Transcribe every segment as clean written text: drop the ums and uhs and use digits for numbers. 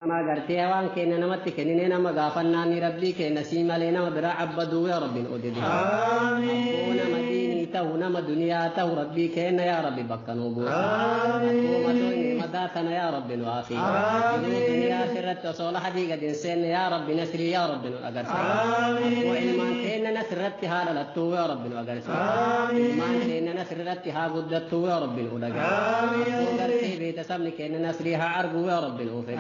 أنا قرتي وان كنا نمت كنين نما غافناني ربي كنا سيما لنا برا عبدو يا ربي أودي أبونا مديني تو نما دنيا تو ربي كنا يا ربي بكنو بو أبو مدوني مداتنا يا ربي وافي دنيا سرت صالح دي قد إنسان يا ربي نسري يا ربي أجرس أبو علمان كنا نسرت هذا لتو يا ربي أجرس علمان كنا نسرت ها قدت يا ربي أجرس أبو قرتي بيت سمني كنا نسريها عرقو يا ربي أوفي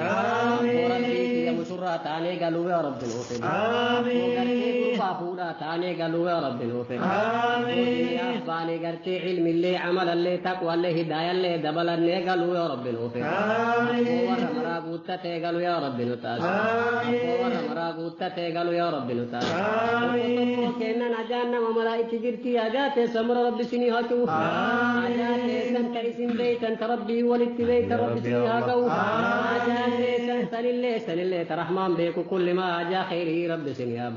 ربي يا مسرة تاني قالوا يا رب الوفد آمين فافولا تاني قالوا يا رب الوفد آمين يا أخباني قرتي علم اللي عمل اللي تقوى اللي هداية اللي دبل اللي قالوا يا رب الوفد آمين ورا مراقوتا قالوا يا رب نتاج آمين ورا مراقوتا قالوا يا رب نتاج آمين كنا نجانا وملائكة جرتي أجات سمر رب سني هاتو أجات سنت اسم بيت أنت ربي ولدت بيت رب سني هاتو أجات سن الله ترحمان بيكو كل ما جاء خيره رب سنيا